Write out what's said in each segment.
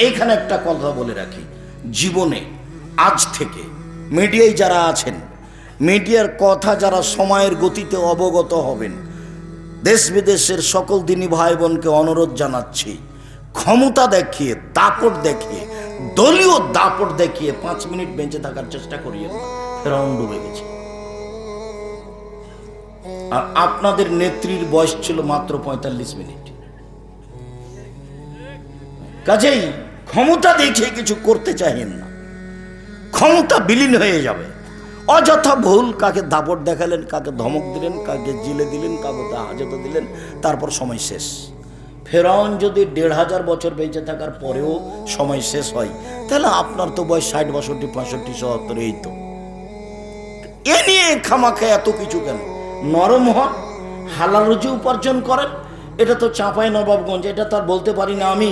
এইখানে একটা কথা বলে রাখি, জীবনে আজ থেকে মিডিয়ায় যারা আছেন, মিডিয়ার কথা যারা সময়ের গতিতে অবগত হবেন, দেশ বিদেশের সকল দিনী ভাই বোনকে অনুরোধ জানাচ্ছি, ক্ষমতা দেখিয়ে, দাপট দেখিয়ে, দলীয় দাপট দেখিয়ে 5 মিনিট বেঁচে থাকার চেষ্টা করিয়েন না। ফেরাউন ডুবে গেছে। আর আপনাদের নেত্রীর বয়স ছিল মাত্র 45 মিনিট। কাজেই ক্ষমতা দেখে কিছু করতে চাইেন না, ক্ষমতা বিলীন হয়ে যাবে। অযথা ভুল, কাকে দাপট দেখালেন, কাকে ধমক দিলেন, কাকে জেলে দিলেন, কাকে হাজতে দিলেন, তারপর সময় শেষ। ফেরাউন যদি 1500 বছর বেঁচে থাকার পরেও সময় শেষ হয়, তাহলে আপনার তো বয়স 60, 62, 65, 77, এই তো। এ নিয়ে খামাখা এত কিছু কেন? নরম হন, হালাল রুজি উপার্জন করেন। এটা তো চাঁপাইনবাবগঞ্জ, এটা তো আর বলতে পারি না আমি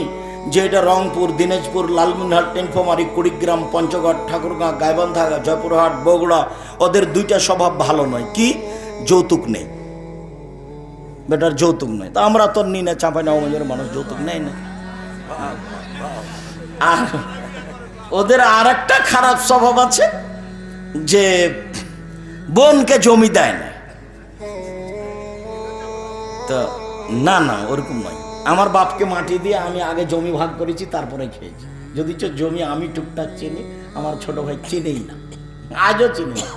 যে এটা রংপুর, দিনাজপুর, লালমনিরহাট, টেনফামারী, কুড়িগ্রাম, পঞ্চগড়, ঠাকুরগাঁ, গাইবান্ধা, জয়পুরহাট, বগুড়া, ওদের দুইটা স্বভাব ভালো নয়। কি? যৌতুক নেই, বেটার যৌতুক নেই। তা আমরা তো নিই না, চাঁপাইনবাবগঞ্জের মানুষ যৌতুক নেই না। আর ওদের আর একটা খারাপ স্বভাব আছে যে বোনকে জমি দেয় না। তো না না, ওরকম নয়। আমার বাপকে মাটি দিয়ে আমি আগে জমি ভাগ করেছি, তারপরে খেয়েছি। যদি জমি আমি টুকটাক চিনি, আমার ছোট ভাই চিনেই না, আজও চিনি না।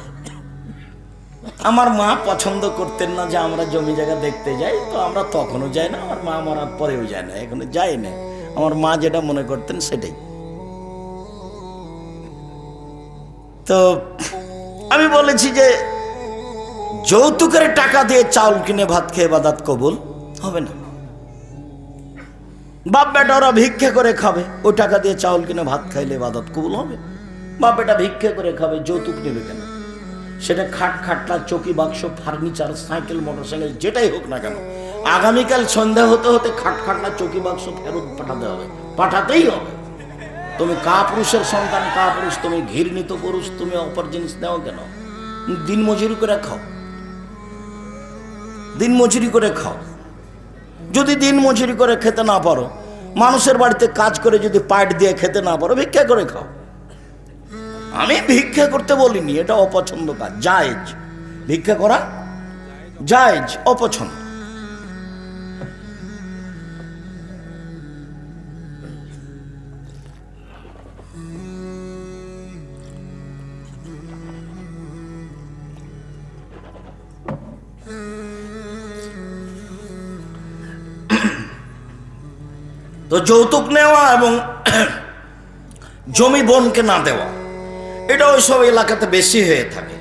আমার মা পছন্দ করতেন না যে আমরা জমি জায়গা দেখতে যাই, তো আমরা তখনও যাই না, আমার মা মরার পরেও যায় না, এখনো যাই না। আমার মা যেটা মনে করতেন সেটাই। তো আমি বলেছি যে যৌতুকের টাকা দিয়ে চাউল কিনে ভাত খেয়ে ইবাদত কবুল হবে না। বাপ বেটা ওরা ভিক্ষে করে খাবে, ওই টাকা দিয়ে চাউল কিনে ভাত খাইলে ইবাদত কবুল হবে? বাপ বেটা ভিক্ষে করে খাবে, যৌতুক নেবে কেন? সেটা খাট, খাটলা, চৌকি, বাক্স, ফার্নিচার, সাইকেল, মোটরসাইকেল, যেটাই হোক না কেন, আগামীকাল সন্ধ্যা হতে হতে খাট, খাটলা, চৌকি, বাক্স ফেরত পাঠাতে হবে, পাঠাতেই হবে। তুমি কাপুরুষের সন্তান, কাপুরুষ, তুমি ঘৃণিত পুরুষ, তুমি অপর জিনিস নেও কেন? দিন মজুরি করে খাও, দিন মজুরি করে খাও। যদি দিন মজুরি করে খেতে না পারো, মানুষের বাড়িতে কাজ করে যদি পাট দিয়ে খেতে না পারো, ভিক্ষা করে খাও। আমি ভিক্ষা করতে বলিনি, এটা অপছন্দ কাজ, জায়েজ। ভিক্ষা করা জায়েজ, অপছন্দ। তো যৌতুক নেওয়া এবং জমি বোনকে না দেওয়া, এটা ওই সব এলাকাতে বেশি হয়ে থাকে।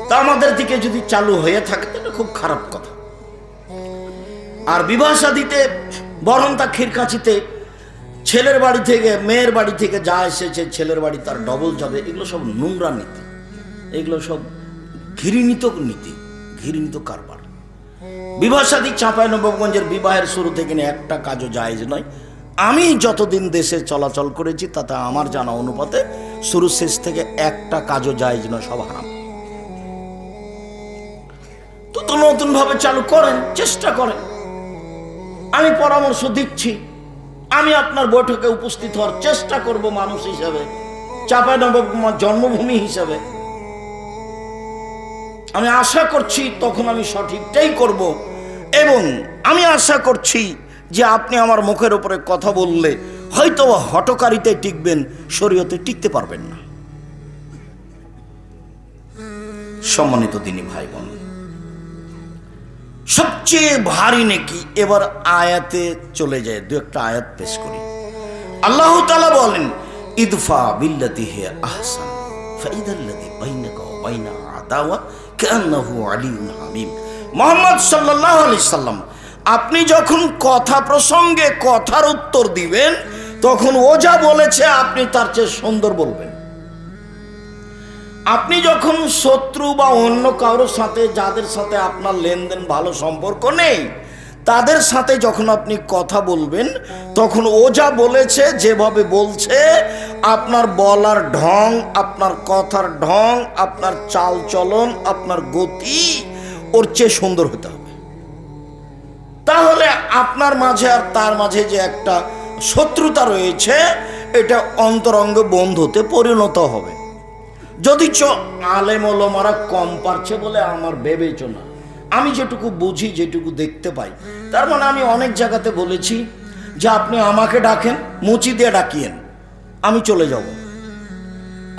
তা আমাদের দিকে যদি চালু হয়ে থাকে তাহলে খুব খারাপ কথা। আর বিবাহ শাদীতে বরং তা খিরকাছিতে ছেলের বাড়ি থেকে, মেয়ের বাড়ি থেকে যা এসেছে ছেলের বাড়ি তার ডবল যাবে, এগুলো সব নোংরা নীতি, এগুলো সব ঘৃণিত নীতি, ঘৃণিত কারবার। বিবাহ শাদী চাঁপাইনবাবগঞ্জের বিবাহের শুরু থেকে নিয়ে একটা কাজও জায়েজ নয়। আমি যতদিন দেশে চলাচল করেছি তাতে আমার জানা অনুপাতে শুরু শেষ থেকে একটা কাজও জায়েজ নয়, সব হারাম। তো নতুন ভাবে চালু করেন, চেষ্টা করেন। আমি পরামর্শ দিচ্ছি, আমি আপনার বৈঠকে উপস্থিত হওয়ার চেষ্টা করব মানুষ হিসাবে, চাঁপাইনবাবগঞ্জ জন্মভূমি হিসাবে। আমি আশা করছি তখন আমি সঠিকটাই করব, এবং আমি আশা করছি যে আপনি আমার মুখের উপরে কথা বললে হয়তো হটকারিতে টিকবেন, শরীয়তে টিকতে পারবেন না। সম্মানিত দিনী ভাই বোন, সবচেয়ে ভারী নেকি এবার আয়াতে চলে যায়। দু একটা আয়াত পেশ করি। আল্লাহ তাআলা বলেন, ইদফা বিল্লাতি হি আহসান ফাইদাল্লাযী বাইনাকা ওয়া বাইনা আদাওয়া কান্নাহু আলিয়্যুন হামীম। মুহাম্মদ সাল্লাল্লাহু আলাইহি সাল্লাম, আপনি যখন কথা প্রসঙ্গে কথার উত্তর দিবেন, তখন ও যা বলেছে আপনি তার চেয়ে সুন্দর বলবেন। আপনি যখন শত্রু বা অন্য কারোর সাথে, যাদের সাথে আপনার লেনদেন ভালো সম্পর্ক নেই, তাদের সাথে যখন আপনি কথা বলবেন, তখন ও যা বলেছে, যেভাবে বলছে, আপনার বলার ঢং, আপনার কথার ঢং, আপনার চাল চলন, আপনার গতি ওর চেয়ে সুন্দর হতে হবে। তাহলে আপনার মাঝে আর তার মাঝে যে একটা শত্রুতা রয়েছে, এটা অন্তরঙ্গ বন্ধুতে পরিণত হবে। যদি আলেম ওলামারা কম পারছে বলে আমার বিবেচনা, আমি যেটুকু বুঝি, যেটুকু দেখতে পাই, তার মানে আমি অনেক জায়গাতে বলেছি যে আপনি আমাকে ডাকেন, মুচি দিয়ে ডাকিয়েন, আমি চলে যাব।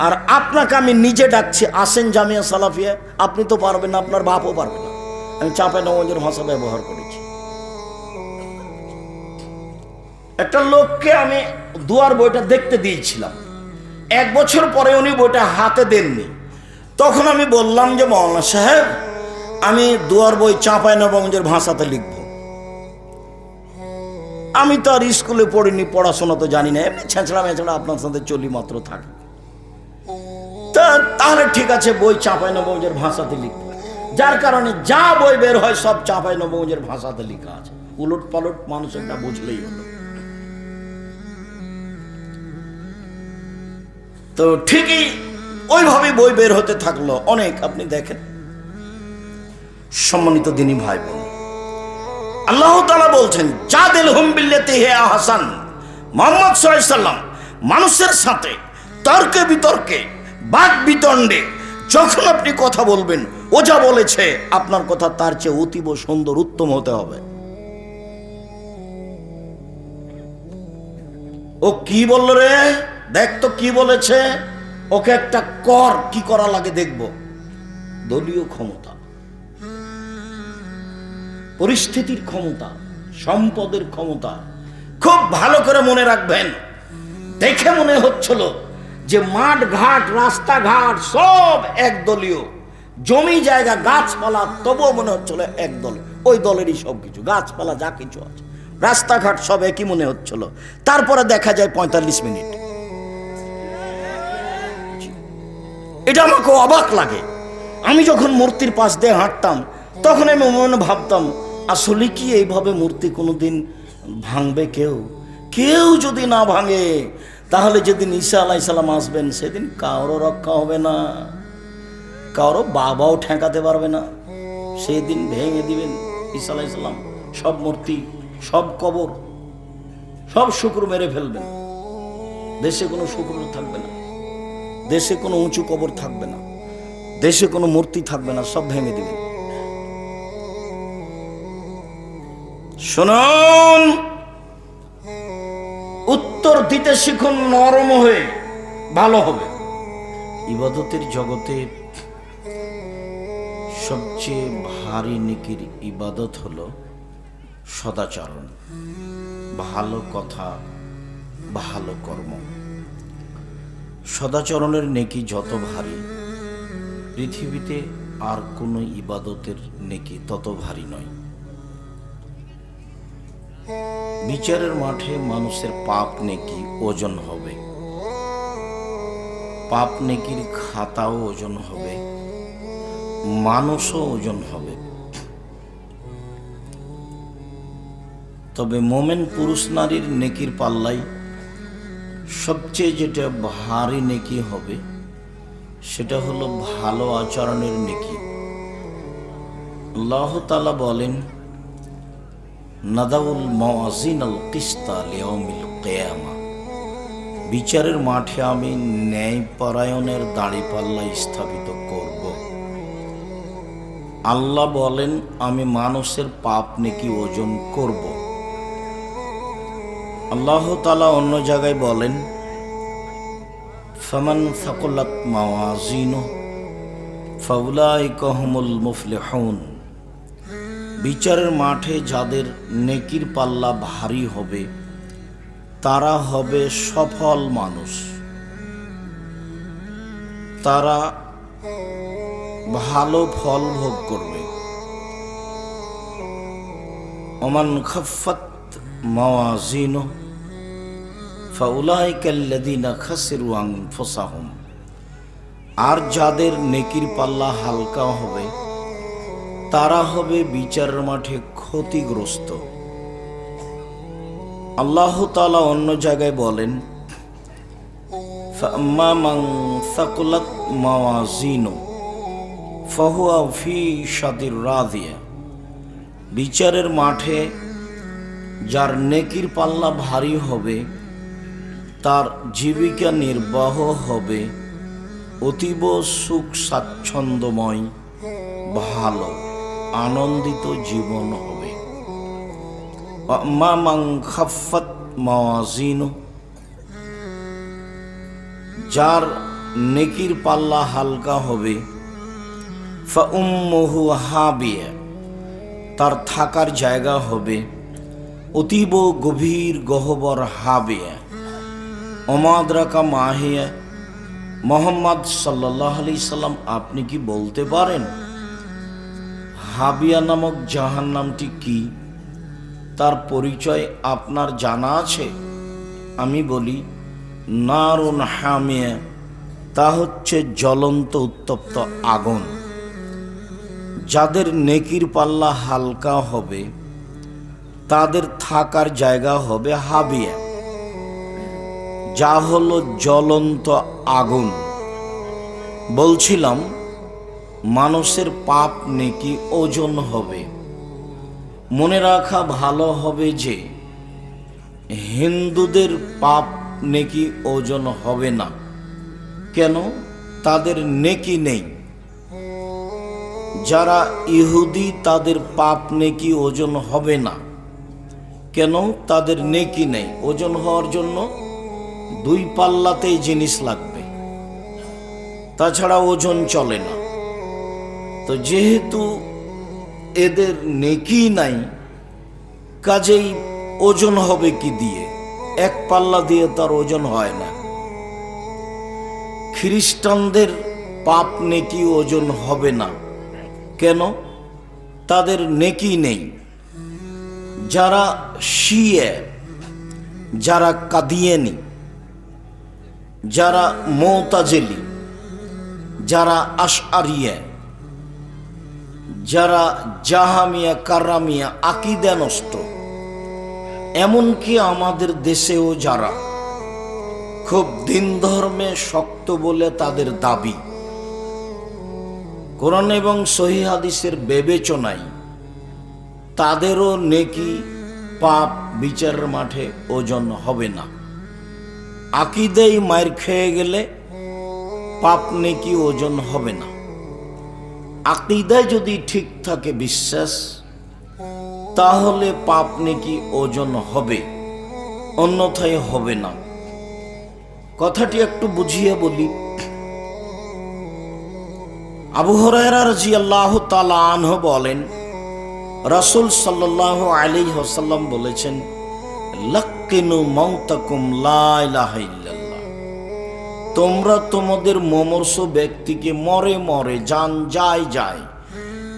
আর আপনাকে আমি নিজে ডাকছি, আসেন জামিয়া সালাফিয়া। আপনি তো পারবেন না, আপনার বাপও পারবে না। আমি চাঁপাইনবাবগঞ্জের ভাষা ব্যবহার করেছি। একটা লোককে আমি দুয়ার বইটা দেখতে দিয়েছিলাম, 1 বছর পরে উনি বইটা হাতে দেননি। তখন আমি বললাম যে মৌলানা সাহেব, আমি দুয়ার বই চাঁপাইনবাবগঞ্জের ভাষাতে লিখব। আমি তো আর স্কুলে পড়িনি, পড়াশোনা তো জানি না, এমনি ছেঁচড়া মেছড়া আপনার সাথে চলি মাত্র থাকি। তাহলে ঠিক আছে, বই চাঁপাইনবাবগঞ্জের ভাষাতে লিখব। যার কারণে যা বই বের হয় সব চাঁপাইনবাবগঞ্জের ভাষাতে লেখা আছে। উলট পালট মানুষ একটা বুঝলেই হলো। তো ঠিকই ওইভাবে বই বের হতে থাকলো অনেক। আপনি দেখেন, সম্মানিত দিনী ভাই বোন, আল্লাহ তাআলা বলছেন জাদিলহুম বিল্লাতি হিয়া আহসান। মুহাম্মদ সাল্লাল্লাহু আলাইহি সাল্লাম মানুষের সাথে তর্কে বিতর্কে, বাক বিতণ্ডে যখন আপনি কথা বলবেন, ও যা বলেছে আপনার কথা তার চেয়ে অতীব সুন্দর, উত্তম হতে হবে। ও কি বলল রে, দেখ তো কি বলেছে, ওকে একটা কর, কি করা লাগে দেখব। দলীয় ক্ষমতা, পরিস্থিতির ক্ষমতা, সম্পদের ক্ষমতা। খুব ভালো করে মনে রাখবেন। দেখে মনে হচ্ছিল যে মাঠ ঘাট, রাস্তাঘাট সব একদলীয়, জমি জায়গা গাছপালা তবুও মনে হচ্ছিল এক দল, ওই দলেরই সবকিছু, গাছপালা যা কিছু আছে, রাস্তাঘাট সব একই মনে হচ্ছিল। তারপরে দেখা যায় 45 মিনিট। এটা আমাকে অবাক লাগে। আমি যখন মূর্তির পাশ দিয়ে হাঁটতাম তখন আমি মনে ভাবতাম, আসলে কি এইভাবে মূর্তি কোনোদিন ভাঙবে কেউ? কেউ যদি না ভাঙে, তাহলে যেদিন ঈসা আলাইহিস সালাম আসবেন সেদিন কারো রক্ষা হবে না, কারো বাবাও ঠেকাতে পারবে না। সেদিন ভেঙে দিবেন ঈসা আলাইহিস সালাম সব মূর্তি, সব কবর, সব শুকর মেরে ফেলবেন। দেশে কোনো শুকর থাকবে না, দেশে কোনো উঁচু কবর থাকবে না, দেশে কোনো মূর্তি থাকবে না, সব ভেঙে দিবেন। শুনুন, উত্তর দিতে শিখুন নরম হয়ে, ভালো হবে। ইবাদতের জগতে সবচেয়ে ভারী নেকির ইবাদত হলো সদাচরণ, ভালো কথা, ভালো কর্ম। সদাচরণের নেকি যত ভারী, পৃথিবীতে আর কোনো ইবাদতের নেকি তত ভারী নয়। বিচারের মাঠে মানুষের পাপ নেকি ওজন হবে, পাপ নেকির খাতাও ওজন হবে, মানুষও ওজন হবে। তবে মোমেন পুরুষ নারীর নেকির পাল্লাই সবচেয়ে যেটা ভারী নেকি হবে সেটা হলো ভালো আচরণের নেকি। আল্লাহ তাআলা বলেন, নাদাউল মাওয়াজিনাল কিসতা লিয়াউমিল কিয়ামা। বিচারের মাঠে আমি ন্যায়পরায়ণের দাঁড়িপাল্লা স্থাপিত করব। আল্লাহ বলেন, আমি মানুষের পাপ নেকি ওজন করব। আল্লাহ তাআলা অন্য জায়গায় বলেন, ফামান সাকুলাত মাওয়াজিনুহু ফাউলাইকা হুমুল মুফলিহুন। বিচারের মাঠে যাদের নেকির পাল্লা ভারী হবে তারা হবে সফল মানুষ, তারা ভালো ফল ভোগ করবে। ওমান খাফফাত মাওয়াজিনুহু ফাউলাইকা আল্লাযীনা খাসিরু আনফুসাহুম। আর যাদের নেকির পাল্লা হালকা হবে তারা হবে বিচারের মাঠে ক্ষতিগ্রস্ত। আল্লাহ তাআলা অন্য জায়গায় বলেন, ফাআম্মা মান সাকুলাত মাওয়াজিনুহু ফাহুয়া ফি শাদির রাদিয়া। বিচারের মাঠে যার নেকির পাল্লা ভারী হবে তার জীবিকা নির্বাহ হবে অতীব সুখ স্বাচ্ছন্দ্যময়, ভালো আনন্দিত জীবন হবে। মান খাফফাত মাওয়াজিনু, যার নেকির পাল্লা হালকা হবে, ফাউম্মুহু হাবিয়া, তার থাকার জায়গা হবে অতীব গভীর গহ্বর হাবিয়া। অমাদ্রাকা মাহিয়া, মোহাম্মদ সাল্লাল্লাহু আলাইহি সাল্লাম আপনি কি বলতে পারেন হাবিয়া নামক জাহান্নামটি কি? তার পরিচয় আপনার জানা আছে? আমি বলি নারুন হামিয়া, তা হচ্ছে জ্বলন্ত উত্তপ্ত আগুন। যাদের নেকির পাল্লা হালকা হবে তাদের থাকার জায়গা হবে হাবিয়া, যা হলো জ্বলন্ত আগুন। বলছিলাম মানুষের পাপ নেকি ওজন হবে। মনে রাখা ভালো হবে যে হিন্দুদের পাপ নেকি ওজন হবে না। কেন? তাদের নেকি নেই। যারা ইহুদি তাদের পাপ নেকি ওজন হবে না। কেন? তাদের নেকি নেই। ওজন হওয়ার জন্য দুই পাল্লাতেই জিনিস লাগবে, তাছাড়া ওজন চলে না। তো যেহেতু এদের নেকি নাই, কাজেই ওজন হবে কি দিয়ে? এক পাল্লা দিয়ে তার ওজন হয় না। খ্রিস্টানদের পাপ নেকি ওজন হবে না। কেন? তাদের নেকি নেই। যারা শিয়া, যারা কাদিয়ানি, যারা মুতাজিলি, যারা আশআরিয়া, যারা জাহামিয়া কারামিয়া, আকীদা নষ্ট, এমনকি আমাদের দেশেও যারা খুব দিন ধর্মে শক্ত বলে তাদের দাবি, কোরআন এবং সহিহ হাদিসের বিবেচনায় তাদেরও নেকি পাপ বিচারের মাঠে ওজন হবে না। আকীদায় মার খেয়ে গেলে পাপ নেকি ওজন হবে না। আকীদায় যদি ঠিক থাকে বিশ্বাস, তাহলে পাপ নেকি ওজন হবে, অন্যথায় হবে না। কথাটি একটু বুঝিয়ে বলি। আবু হুরায়রা রাদিয়াল্লাহু তাআলা আনহু বলেন, রাসূল সাল্লাল্লাহু আলাইহি ওয়াসাল্লাম বলেছেন, লাক্কিনু মাউতাকুম লা ইলাহা ইল্লাল্লাহ, তোমরা তোমাদের মমর্ষ ব্যক্তিকে মরে মরে জান যায় যায়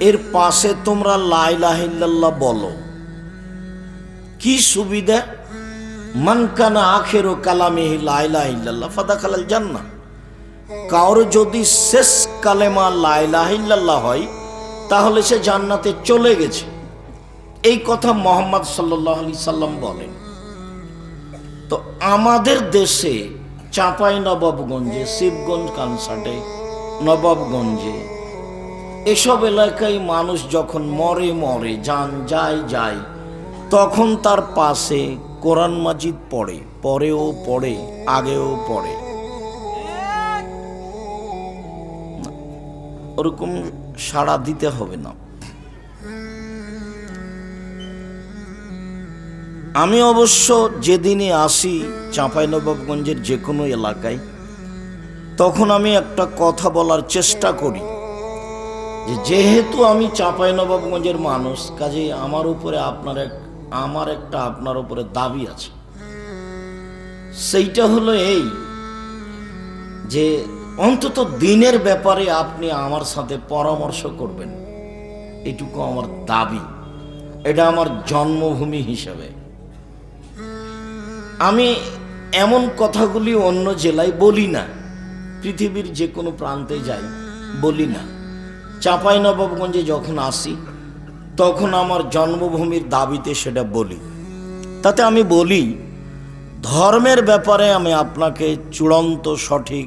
এর পাশে তোমরা লা ইলাহা ইল্লাল্লাহ বলো। কি সুবিধা? মান কানা আখিরু কালামিহি লা ইলাহা ইল্লাল্লাহ ফাদাখালাল জান্নাহ, কারো যদি শেষ কালেমা লা ইলাহা ইল্লাল্লাহ হয় তাহলে সে জান্নাতে চলে গেছে। এই কথা মুহাম্মদ সাল্লাল্লাহু আলাইহি সাল্লাম বলেন। তো আমাদের দেশে চাঁপাই নবাবগঞ্জে, শিবগঞ্জ কানসাটে, নবাবগঞ্জে এসব এলাকায় মানুষ যখন মরে মরে জান যায় যায়, তখন তার পাশে কোরআন মাজিদ পড়ে, পরেও পড়ে, আগেও পড়ে। ওরকম সাড়া দিতে হবে না। আমি অবশ্য যেদিনই আসি চাঁপাইনবাবগঞ্জের যে কোনো এলাকায়, তখন আমি একটা কথা বলার চেষ্টা করি যে যেহেতু আমি চাঁপাইনবাবগঞ্জের মানুষ, কাজেই আমার উপরে আমার একটা আপনার উপরে দাবি আছে। সেইটা হলো এই যে অন্তত দিনের ব্যাপারে আপনি আমার সাথে পরামর্শ করবেন, এটুকু আমার দাবি। এটা আমার জন্মভূমি হিসেবে। আমি এমন কথাগুলি অন্য জেলায় বলি না, পৃথিবীর যে কোনো প্রান্তে যাই বলি না। চাঁপাইনবাবগঞ্জে যখন আসি তখন আমার জন্মভূমির দাবিতে সেটা বলি। তাতে আমি বলি, ধর্মের ব্যাপারে আমি আপনাকে চূড়ান্ত সঠিক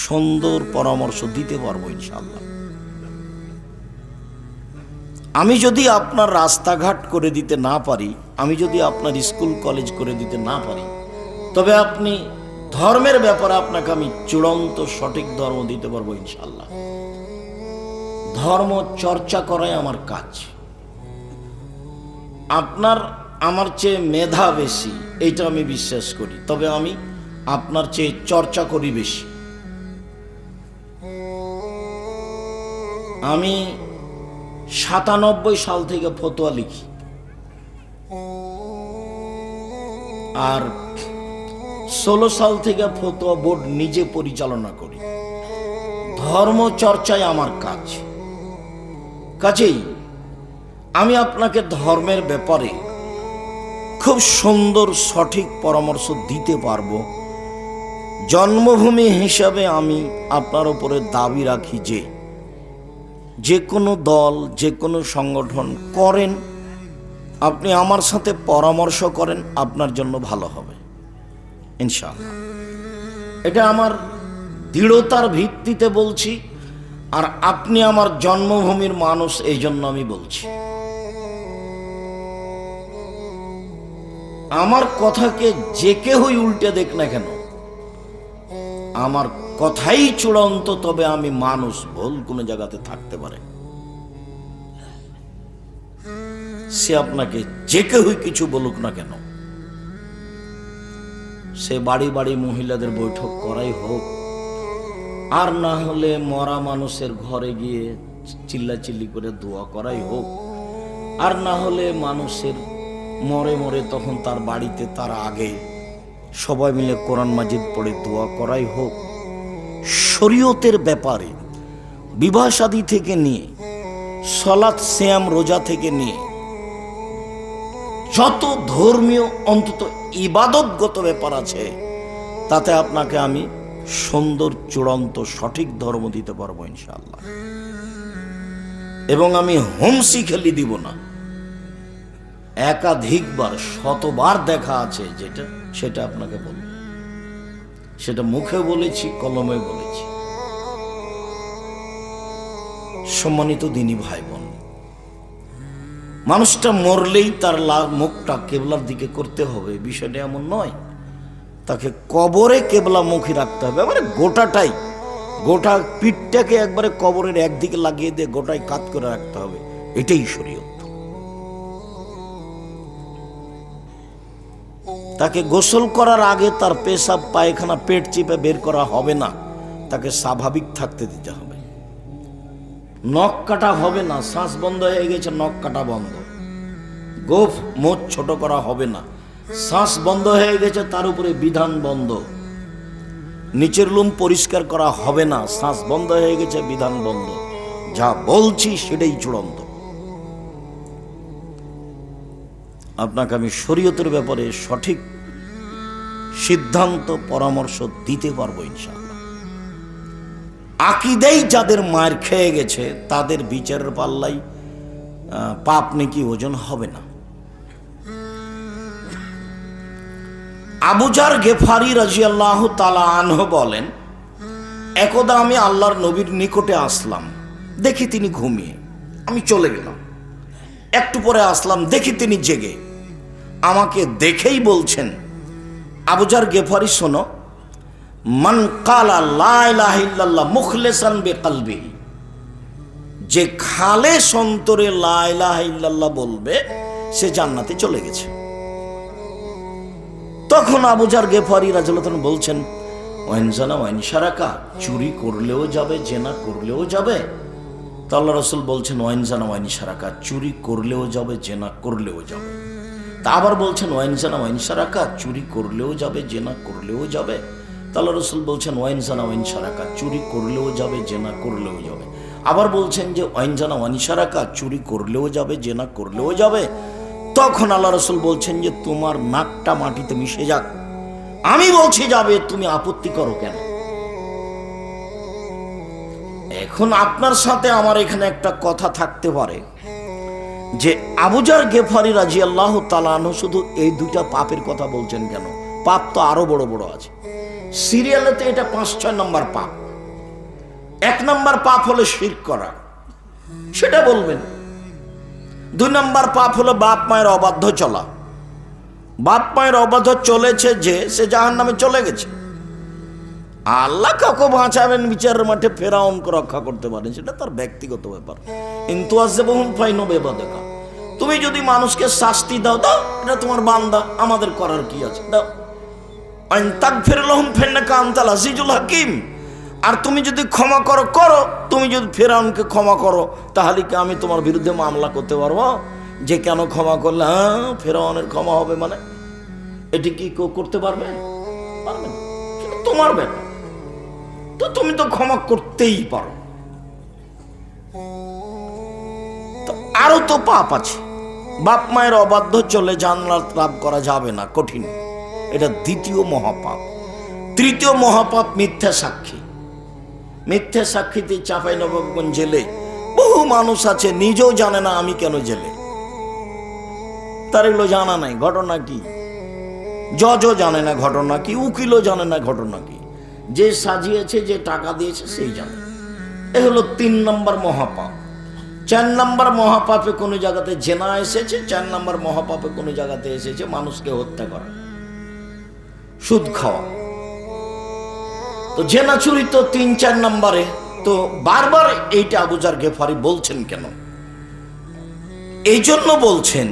সুন্দর পরামর্শ দিতে পারবো ইনশাআল্লাহ। আমি যদি আপনার রাস্তাঘাট করে দিতে না পারি, আমি যদি আপনার স্কুল কলেজ করে দিতে না পারি, তবে আপনি ধর্মের ব্যাপারে আপনাকে আমি চূড়ান্ত সঠিক ধর্ম দিতে পারবো ইনশাআল্লাহ। ধর্ম চর্চা করাই আমার কাজ। আপনার আমার চেয়ে মেধা বেশি এইটা আমি বিশ্বাস করি, তবে আমি আপনার চেয়ে চর্চা করি বেশি। আমি 97 সাল থেকে ফতোয়া লিখি, আর 16 সাল থেকে ফতোয়া বোর্ড নিজে পরিচালনা করি। ধর্ম চর্চায় আমার কাজ। কাজেই আমি আপনাকে ধর্মের ব্যাপারে খুব সুন্দর সঠিক পরামর্শ দিতে পারবো। জন্মভূমি হিসাবে আমি আপনার উপরে দাবি রাখি যে কোনো দল, যে কোনো সংগঠন করেন, আপনি আমার সাথে পরামর্শ করেন, আপনার জন্য ভালো হবে ইনশাআল্লাহ। এটা আমার দৃঢ়তার ভিত্তিতে বলছি, আর আপনি আমার জন্মভূমির মানুষ, এই জন্য আমি বলছি। আমার কথাকে যে কেউই উল্টে দেখ না কেন, আমার কথাই চূড়ান্ত, তবে আমি মানুষ, ভুল কোনো জায়গাতে থাকতে পারে। সে আপনাকে যে কেউই কিছু বলুক না কেন, সে বাড়ি বাড়ি মহিলাদের বৈঠক করাই হোক, আর না হলে মরা মানুষের ঘরে গিয়ে চিল্লাচিল্লি করে দোয়া করাই হোক, আর না হলে মানুষের মরে মরে তখন তার বাড়িতে তার আগে সবাই মিলে কোরআন মাজিদ পড়ে দোয়া করাই হোক, শরীয়তের ব্যাপারে বিবাহ শাদী থেকে নিয়ে সালাত সিয়াম রোজা থেকে নিয়ে যত ধর্মীয় অন্তত ইবাদতগত ব্যাপার আছে, তাতে আপনাকে আমি সুন্দর চূড়ান্ত সঠিক ধর্ম দিতে পারবো ইনশাআল্লাহ। এবং আমি হোমসি খেলি দিব না। একাধিকবার শতবার দেখা আছে যেটা, সেটা আপনাকে বলবো। সেটা মুখে বলেছি, কলমে বলেছি। সম্মানিত দিনী ভাই বোন, মানুষটা মরলেই তার মুখটা কেবলার দিকে করতে হবে, বিষয়টা এমন নয়। তাকে কবরে কেবলা মুখী রাখতে হবে, মানে গোটাটাই, গোটা পিঠটাকে একবারে কবরের একদিকে লাগিয়ে দিয়ে গোটাই কাত করে রাখতে হবে, এটাই শরীয়ত। তাকে গোসল করার আগে তার পেশাব পায়খানা পেট চিপে বের করা হবে না, তাকে স্বাভাবিক থাকতে দিতে হবে। নখ কাটা হবে না, শ্বাস বন্ধ হয়ে গেছে নখ কাটা বন্ধ। গোফ মোচ ছোট করা হবে না, শ্বাস বন্ধ হয়ে গেছে তার উপরে বিধান বন্ধ। নিচের লোম পরিষ্কার করা হবে না, শ্বাস বন্ধ হয়ে গেছে বিধান বন্ধ। যা বলছি সেটাই চূড়ান্ত। আপনাকে আমি শরীয়তের ব্যাপারে সঠিক সিদ্ধান্ত পরামর্শ দিতে পারবো ইনশাআল্লাহ। আকীদাই যাদের মার খেয়ে গেছে তাদের বিচারের পাল্লাই পাপ নেকি ওজন হবে না। আবু যার গেফারি রাদিয়াল্লাহু তাআলা আনহু বলেন, একদা আমি আল্লাহর নবীর নিকটে আসলাম, দেখি তিনি ঘুমিয়ে, আমি চলে গেলাম। একটু পরে আসলাম, দেখি তিনি জেগে। আমাকে দেখেই বলছেন, আবু যার গেফারি শোনো, মান কালা লা ইলাহা ইল্লাল্লাহ মুখলিসান বিকলবিহি, যে খালেস অন্তরে লা ইলাহা ইল্লাল্লাহ বলবে সে জান্নাতে চলে গেছে। তখন আবু যার গেফারি রাদিয়াল্লাহু তাআলা বলছেন, ওয়াইন জানা ওয়াইন শারাকা, চুরি করলেও যাবে, জেনা করলেও যাবে। তো আল্লাহ রাসূল বলছেন, ওয়াইন জানা ওয়াইন শারাকা, চুরি করলেও যাবে, জেনা করলেও যাবে। তা আবার বলছেন, ওয়াইন জানা ওয়াইন শারাকা, চুরি করলেও যাবে, জেনা করলেও যাবে। তো আল্লাহ রাসূল বলছেন, ওয়াইন জানা ওয়াইন শারাকা, চুরি করলেও যাবে, জেনা করলেও যাবে। আবার বলছেন যে ওয়াইন জানা ওয়াইন শারাকা, চুরি করলেও যাবে, জেনা করলেও যাবে। তখন আল্লাহ রাসূল বলছেন যে তোমার নাকটা মাটিতে মিশে যাক, আমি বলছি যাবে, তুমি আপত্তি করো কেন? এখন আপনার সাথে আমার এখানে একটা কথা থাকতে পারে যে আবু যার গেফারি রাদিয়াল্লাহু তাআলা আনহু শুধু এই দুটা পাপের কথা বলছেন কেন? পাপ তো আরো বড় বড় আছে। সিরিয়ালেতে এটা 5-6 নম্বর পাপ। 1 নম্বর পাপ হলো শিরক করা, সেটা বলবেন। 2 নম্বর পাপ হলো বাপ মায়ের অবাধ্য চলা। বাপ মায়ের অবাধ্য চলেছে যে সে জাহান্নামে চলে গেছে। আল্লাহ কাউকে বাঁচাবেন বিচারের মাঠে, ফেরাউনকে রক্ষা করতে পারেন, সেটা তার ব্যক্তিগত ব্যাপার। কিন্তু আছে বহু ফাইনো বেবাদেকা, তুমি যদি মানুষকে শাস্তি দাও, দাও, এটা তোমার বান্দা, আমাদের করার কি আছে, দাও। হাকিম, আর তুমি যদি ক্ষমা করো করো, তুমি যদি ফেরাউনকে ক্ষমা করো, তাহলে কি আমি তোমার বিরুদ্ধে মামলা করতে পারবো যে কেন ক্ষমা করলে ফেরাউনের ক্ষমা হবে? মানে এটি কি কেউ করতে পারবে? পারবে না, সেটা তোমার ব্যাপার। তো তুমি তো ক্ষমা করতেই পারো। তো আরো তো পাপ আছে। বাপ মায়ের অবাধ্য চলে জান্নাত লাভ করা যাবে না, কঠিন, এটা দ্বিতীয় মহাপাপ। তৃতীয় মহাপাপ মিথ্যা সাক্ষী। মিথ্যা সাক্ষীতে চাঁপাইনবাবগঞ্জ জেলে বহু মানুষ আছে, নিজেও জানে না আমি কেন জেলে, তার এগুলো জানা নাই ঘটনা কি, জজও জানে না ঘটনা কি, উকিলও জানে না ঘটনা কি, যে সাজিয়েছে, যে টাকা দিয়েছে সেই জানে। এ হলো 3 নম্বর মহাপাপ। 4 নম্বর মহাপাপে কোনো জায়গাতে জেনা এসেছে, 4 নম্বর মহাপাপে কোনো জায়গাতে এসেছে মানুষকে হত্যা করা, সুদ খাওয়া। তো জেনা চুরি তো 3-4 নম্বরে। তো বারবার এইটা আবু যার গেফারি বলছেন কেন? এই জন্য বলছেন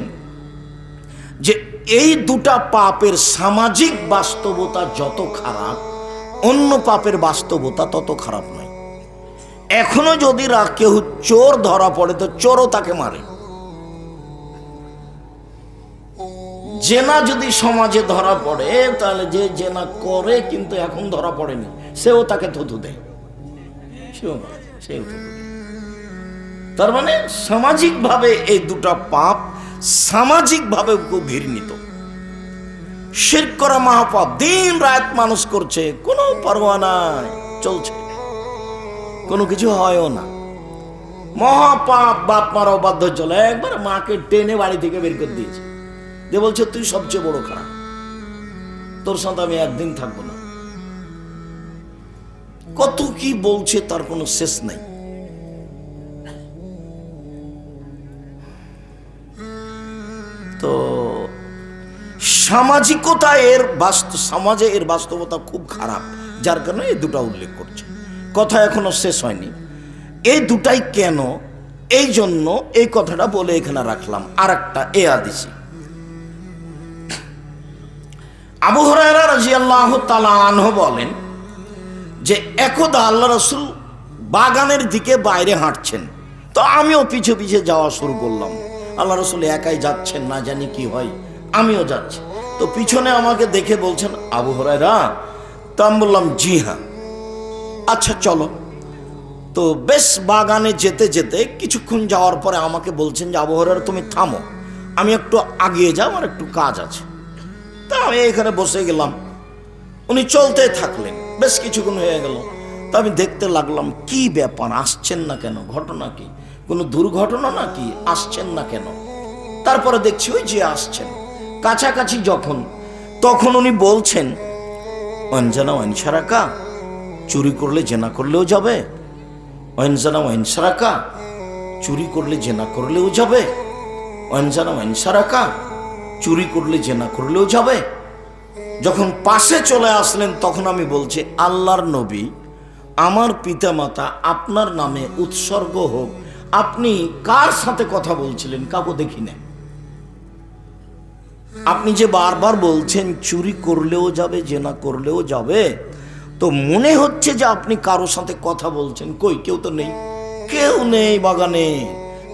যে এই দুটা পাপের সামাজিক বাস্তবতা যত খারাপ, অন্য পাপের বাস্তবতা তত খারাপ নয়। এখনো যদি কেউ চোর ধরা পড়ে তো চোরও তাকে মারে। জেনা যদি সমাজে ধরা পড়ে, তাহলে যে জেনা করে কিন্তু এখন ধরা পড়েনি, সেও তাকে থুথু দেয়, সেও থুথু দেয়। তার মানে সামাজিক ভাবে এই দুটা পাপ সামাজিক ভাবে খুব ঘৃণিত। শিরক করা মহাপাপ, দিন রাত মানুষ করছে, কোনো পরোয়া নাই, চলছে, কোনো কিছু হয়ও না। মহাপাপ বাপ মার অবাধ্য চলে, একবার মাকে টেনে বাড়ি থেকে বের করে দিয়েছে, যে বলছে তুই সবচেয়ে বড় খারাপ, তোর সাথে আমি একদিন থাকবো না। কত কি বলছে, তার কোনো শেষ নাই। তো সামাজিকতা সমাজে এর বাস্তবতা খুব খারাপ, যার কারণে এই দুটা উল্লেখ করছে। কথা এখনো শেষ হয়নি। এই দুটাই কেন, এই জন্য এই কথাটা বলে এখানে রাখলাম। আর একটা এ হাদিসে আবু হুরায়রা রাদিয়াল্লাহু তাআলা আনহু বলেন যে একদা আল্লাহ রাসূল বাগানের দিকে বাইরে হাঁটছেন, তো আমিও পিছে পিছে যাওয়া শুরু করলাম। আল্লাহ রাসূল একাই যাচ্ছেন, না জানি কি হয়, আমিও যাচ্ছি। তো পিছনে আমাকে দেখে বলছেন, আবু হুরায়রা। তো আমি বললাম, জি হ্যাঁ, আচ্ছা চলো। তো বেশ বাগানে যেতে যেতে কিছুক্ষণ যাওয়ার পরে আমাকে বলছেন যে আবু হুরায়রা তুমি থামো, আমি একটু আগিয়ে যাও, আমার একটু কাজ আছে। তা আমি এখানে বসে গেলাম, উনি চলতে থাকলেন, বেশ কিছুক্ষণ হয়ে গেল। তা আমি দেখতে লাগলাম কি ব্যাপার, আসছেন না কেন, ঘটনা কি, কোনো দুর্ঘটনা নাকি, আসছেন না কেন। তারপরে দেখছি ওই যে আসছেন, কাছাকাছি যখন, তখন উনি বলছেন, অঞ্জনা ওয়াইনসারাকা, চুরি করলে জেনা করলেও যাবে, অঞ্জনা ওয়াইনসারাকা, চুরি করলে জেনা করলেও যাবে, অঞ্জনা ওয়াইনসারাকা, চুরি করলে জেনা করলেও যাবে। যখন পাশে চলে আসলেন তখন আমি বলছি, আল্লাহর নবী, আমার পিতামাতা আপনার নামে উৎসর্গ হোক, আপনি কার সাথে কথা বলছিলেন? কাউকে দেখি না। আপনি যে বারবার বলছেন চুরি করলেও যাবে, জেনা করলেও যাবে, তো মনে হচ্ছে যে আপনি কারো সাথে কথা বলছেন। কই, কেউ তো নেই, কেউ নেই বাগানে,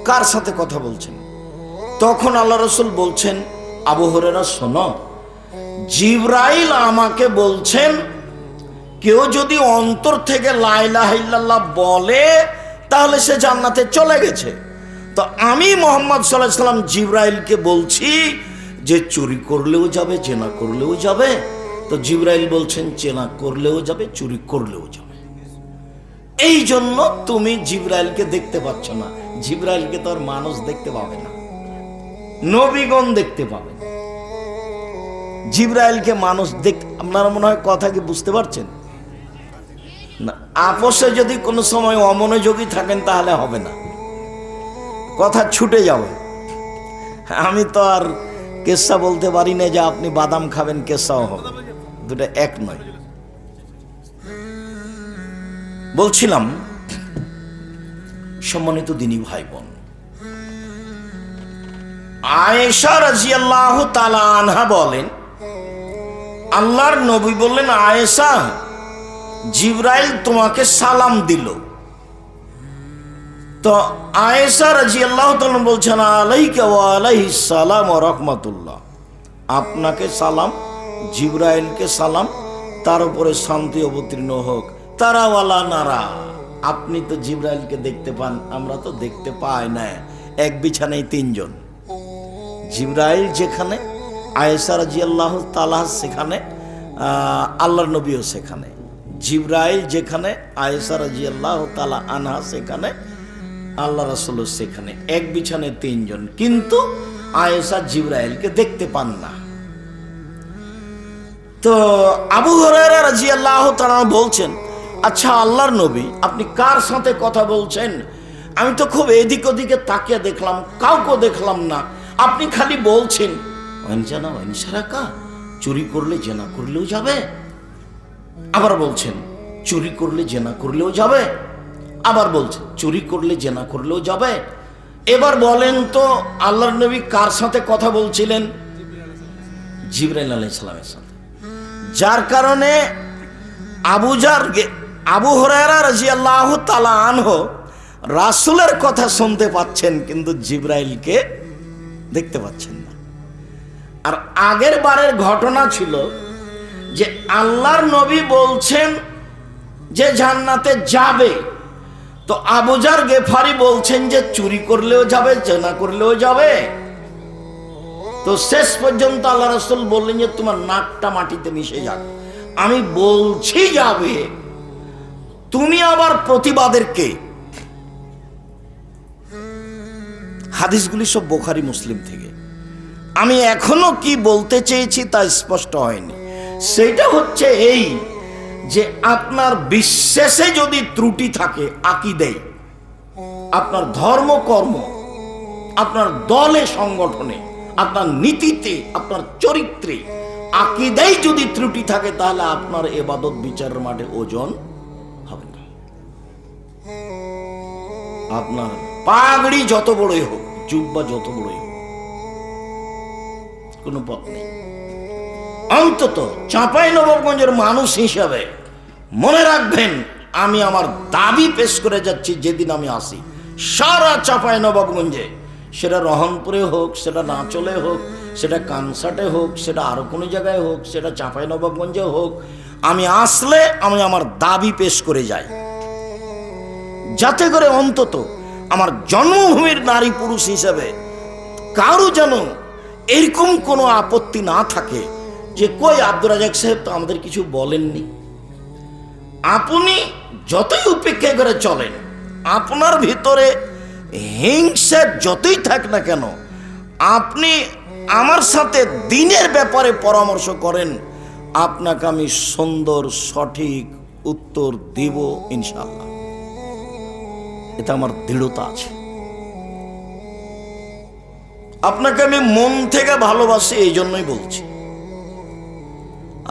কার সাথে কথা বলছেন? তখন আল্লাহ রাসূল বলছেন, আবু হুরায়রা শোনো, জিবরাইল আমাকে বলছেন কেউ যদি অন্তর থেকে লা ইলাহা ইল্লাল্লাহ বলে তাহলে সে জান্নাতে চলে গেছে। তো আমি মুহাম্মদ সাল্লাল্লাহু আলাইহি সাল্লাম জিবরাইলকে বলছি যে চুরি করলেও যাবে, জেনা করলেও যাবে। তো জিবরাইল বলছেন জেনা করলেও যাবে, চুরি করলেও যাবে। এই জন্য তুমি জিবরাইলকে দেখতে পাচ্ছ না। জিবরাইলকে তো আর মানুষ দেখতে পাবে না, নবীগণ দেখতে পাবে। জিবরাইলকে মানুষ আপনারা মনে হয় কথা কি বুঝতে পারছেন না? আপোষে যদি কোনো সময় অমনোযোগী থাকেন তাহলে হবে না, কথা ছুটে যাবে। আমি তো আর কেসা বলতে পারি না যে আপনি বাদাম খাবেন, কেসাও হবে, দুটা এক নয়। বলছিলাম সম্মানিত দিনী ভাই বোন, আয়েশা রাদিয়াল্লাহু তাআলা আনহা বলেন, আল্লাহর নবী বললেন, আয়েশা, জিবরাইল তোমাকে সালাম দিল। তো আয়েশা রাদিয়াল্লাহু তাআলা বলছেন, আলাইকা ওয়া আলাইহিস সালাম ওয়া রাহমাতুল্লাহ, আপনাকে সালাম, জিবরাইলকে সালাম, তার উপরে শান্তি অবতীর্ণ হোক। তারাওয়ালা নারা, আপনি তো জিবরাইলকে দেখতে পান, আমরা তো দেখতে পাই না। এক বিছানায় তিনজন, জিবরাইল যেখানে, আয়েশা রাদিয়াল্লাহু তাআলা সেখানে, আল্লাহর নবীও সেখানে। জিবরাইল যেখানে, আয়েশা রাদিয়াল্লাহু তাআলা আনহা সেখানে, আল্লাহ রাসূল সেখানে, এক বিছানায় তিনজন, কিন্তু আয়েশা জিবরাইলকে দেখতে পান না। তো আবু হুরায়রা রাদিয়াল্লাহু তাআলা বলছেন, আচ্ছা আল্লাহর নবী, আপনি কার সাথে কথা বলছেন? আমি তো খুব এদিক ওদিকে তাকিয়ে দেখলাম, কাউকে দেখলাম না, আপনি খালি বলছেন ওয়ানজানা ওয়ানসারাকা, চুরি করলে জেনা করলেও যাবে। আবার বলছেন চুরি করলে জেনা করলেও যাবে। আবার বলছেন চুরি করলে জেনা করলেও যাবে। এবার বলেন তো আল্লাহর নবী কার সাথে কথা বলছিলেন? জিবরাইল আলাইহিস সালামের সাথে। যার কারণে আবু হুরায়রা রাদিয়াল্লাহু তাআলা আনহু রাসূলের কথা শুনতে পাচ্ছেন, কিন্তু জিবরাইলকে দেখতে পাচ্ছেন না। আর আগের বারের ঘটনা ছিল যে আল্লাহর নবী বলছেন যে জান্নাতে যাবে, তো আবু যার গেফারি বলছেন যে চুরি করলেও যাবে, জেনা করলেও যাবে। তো শেষ পর্যন্ত আল্লাহ রাসূল বললেন যে তোমার নাকটা মাটিতে মিশে যাক, আমি বলছি যাবে, তুমি আবার প্রতিবাদের কে? হাদিসগুলি সব বুখারী মুসলিম থেকে। আমি এখনো কি বলতে চেয়েছি তা স্পষ্ট হয়নি। সেটা হচ্ছে এই যে আপনার বিশ্বাসে যদি ত্রুটি থাকে, আকীদায়, আপনার ধর্ম কর্ম, আপনার দলে সংগঠনে, আপনার নীতিতে, আপনার চরিত্রে, আকীদায় যদি ত্রুটি থাকে, তাহলে আপনার ইবাদত বিচারের মাঠে ওজন হবে না। আপনার পাগড়ি যত বড়ই হোক, জুব্বা যত বড়ই হোক, কোনো পথ নেই। অন্তত চাঁপাইনবাবগঞ্জের মানুষ হিসাবে মনে রাখবেন, আমি আমার দাবি পেশ করে যাচ্ছি, যেদিন আমি আসি সারা চাঁপাইনবাবগঞ্জে, সেটা রহনপুরে হোক, সেটা নাচলে হোক, সেটা কানসাটে হোক, সেটা আরো কোনো জায়গায় হোক, সেটা চাঁপাইনবাবগঞ্জে হোক, আমি আসলে আমি আমার দাবি পেশ করে যাই, যাতে করে অন্তত আমার জন্মভূমির নারী পুরুষ হিসেবে কারো যেন এরকম কোনো আপত্তি না থাকে যে কই আব্দুর রাজ্জাক সাহেব তো আমাদের কিছু বলেননি। আপনি যতই উপেক্ষা করে চলেন, আপনার ভিতরে হিংসা যতই থাক না কেন, আপনি আমার সাথে দিনের ব্যাপারে পরামর্শ করেন, আপনাকে আমি সুন্দর সঠিক উত্তর দিব ইনশাআল্লাহ। এটা আমার দৃঢ়তা আছে। আপনাকে আমি মন থেকে ভালোবাসি, এই জন্যই বলছি।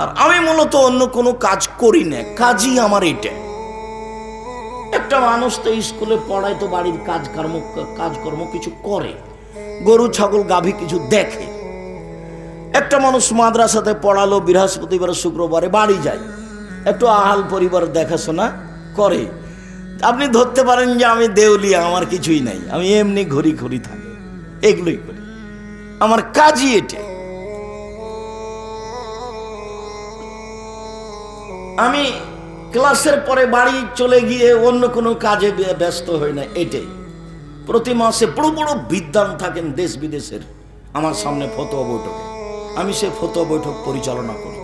আর আমি মূলত অন্য কোনো কাজ করি না, কাজই আমার এটা। একটা মানুষ তো স্কুলে পড়ায়, তো বাড়ির কাজকর্ম কিছু করে, গরু ছাগল গাভী কিছু দেখে। একটা মানুষ মাদ্রাসাতে পড়ালো, বৃহস্পতিবার শুক্রবারে বাড়ি যায়, একটু আহাল পরিবার দেখাশোনা করে। আপনি ধরতে পারেন যে আমি দেউলিয়া, আমার কিছুই নাই, আমি এমনি ঘুরি ঘুরি থাকি, এগুলোই করি, আমার কাজই এটা। আমি ক্লাসের পরে বাড়ি চলে গিয়ে অন্য কোনো কাজে ব্যস্ত হই না, এটাই। প্রতি মাসে বড় বড় বিদ্বান থাকেন দেশ বিদেশের আমার সামনে ফতোয়া বৈঠকে, আমি সেই ফতোয়া বৈঠক পরিচালনা করি।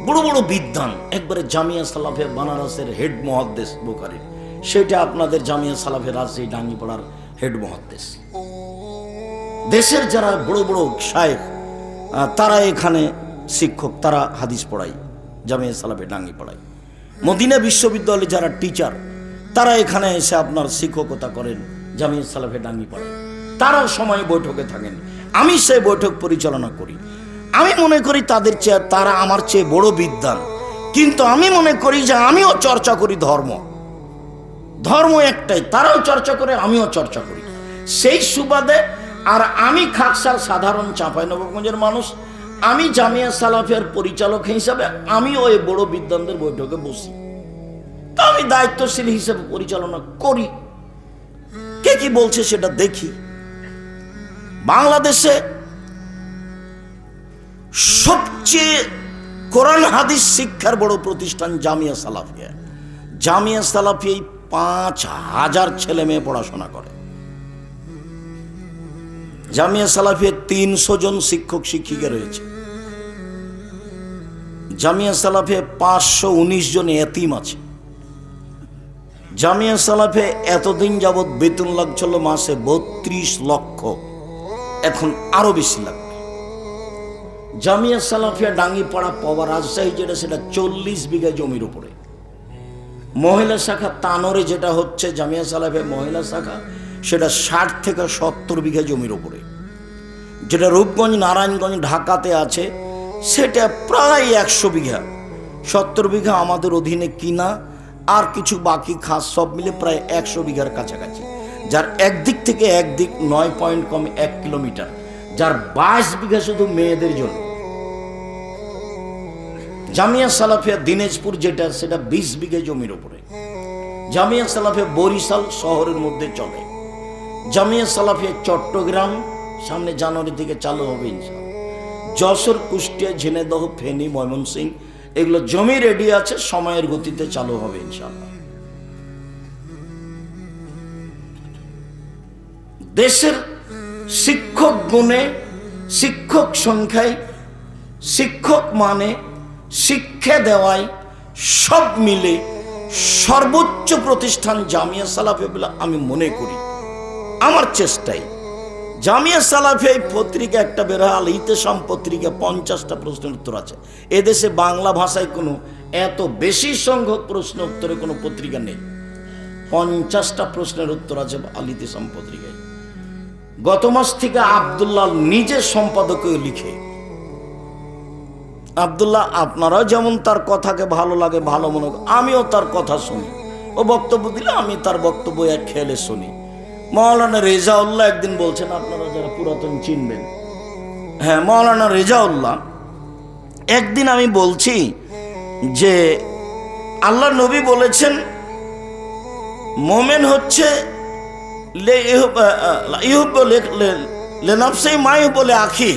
বড় বড় বিদ্বান, একবারে জামিয়া সালাফে বানারসের হেড মুহাদ্দিস বুখারীর, সেটা আপনাদের জামিয়া সালাফে রাজশাহী ডাঙ্গিপাড়ার হেড মুহাদ্দিস। দেশের যারা বড় বড় শায়েখ, তারা এখানে শিক্ষক, তারা হাদিস পড়ায় জামিয়া সালাফে ডাঙ্গিপাড়ায়। মদিনা বিশ্ববিদ্যালয়ে যারা টিচার, তারা এখানে এসে আপনার শিক্ষকতা করেন জামিয়া সালাফে ডাঙ্গিপাড়ায়, তারাও সময় বৈঠকে থাকেন, আমি সেই বৈঠক পরিচালনা করি। আমি মনে করি তাদের চেয়ে, তারা আমার চেয়ে বড় বিদ্বান, কিন্তু আমি মনে করি যে আমিও চর্চা করি ধর্ম। ধর্ম একটাই, তারাও চর্চা করে, আমিও চর্চা করি। সেই সুবাদে আর আমি খাকসার সাধারণ চাঁপাইনবাবগঞ্জের মানুষ, আমি জামিয়া সালাফিয়ার পরিচালক হিসাবে আমি ওই বড় বিদ্বানদের বৈঠকে বসি, তা আমি দায়িত্বশীল হিসেবে পরিচালনা করি। কে কি বলছে সেটা দেখি। বাংলাদেশে সবচেয়ে কোরআন হাদিস শিক্ষার বড় প্রতিষ্ঠান জামিয়া সালাফিয়া। জামিয়া সালাফিয়ায় 5,000 ছেলে মেয়ে পড়াশোনা করে। জামিয়া সালাফিয়া 300 জন শিক্ষক শিক্ষিকা রয়েছে। জামিয়া সালাফিয়া 519 জন এতিম আছে। জামিয়া সালাফিয়া এতদিন যাবৎ বেতন লাগছিল মাসে 32 লক্ষ, এখন আরো বেশি লাগবে। জামিয়া সালাফিয়া ডাঙ্গিপাড়া পাওয়া রাজশাহী যেটা, সেটা 40 বিঘা জমির উপরে। মহিলা শাখা তানোরে যেটা হচ্ছে জামিয়া সালাফিয়া মহিলা শাখা, সেটা 60 থেকে 70 বিঘা জমির উপরে। যেটা রূপগঞ্জ নারায়ণগঞ্জ ঢাকাতে আছে সেটা প্রায় 100 বিঘা। 70 বিঘা আমাদের অধীনে কিনা, আর কিছু বাকি খাস সব মিলে প্রায় 100 বিঘার কাছাকাছি, যার একদিক থেকে একদিক 9 পয়েন্ট কম 1 কিলোমিটার, যার 22 বিঘা শুধু মেয়েদের জন্য। জামিয়া সালাফিয়া দিনাজপুর যেটা, সেটা 20 বিঘা জমির উপরে। জামিয়া সালাফিয়া বরিশাল শহরের মধ্যে চলে। জামিয়া সালাফিয়া চট্টগ্রাম সামনে জানুয়ারি থেকে চালু হবে ইনশাআল্লাহ। যশোর, কুষ্টিয়া, ঝিনাইদহ, ফেনী, ময়মনসিংহ এগুলো জমি রেডি আছে, সময়ের গতিতে চালু হবে ইনশাআল্লাহ। দেশের শিক্ষক গুণে, শিক্ষক সংখ্যায়, শিক্ষক মানে, শিক্ষা দেওয়ায় সব মিলে সর্বোচ্চ প্রতিষ্ঠান জামিয়া সালাফিয়া বলে আমি মনে করি। আমার চেষ্টাই জামিয়া সালাফিয়া পত্রিকা একটা বের হয়, আল ইতিসাম পত্রিকা, 50টা প্রশ্নের উত্তর আছে। এদেশে বাংলা ভাষায় কোনো এত বেশি সংখ্যক প্রশ্ন উত্তরে কোনো পত্রিকা নেই। 50টা প্রশ্নের উত্তর আছে আল ইতিসাম পত্রিকায়। গত মাস থেকে আব্দুল্লাহ নিজে সম্পাদকীয় লিখে। আব্দুল্লাহ, আপনারাও যেমন তার কথাকে ভালো লাগে, ভালো মনে, আমিও তার কথা শুনি। ও বক্তব্য দিলে আমি তার বক্তব্য এক খেয়ালে শুনি। মৌলানা রেজাউল্লাহ একদিন বলছেন, আপনারা যারা পুরাতন চিনবেন, হ্যাঁ, মৌলানা রেজাউল্লাহ একদিন আমি বলছি যে আল্লাহ নবী বলেছেন মোমেন হচ্ছে বলে আখি,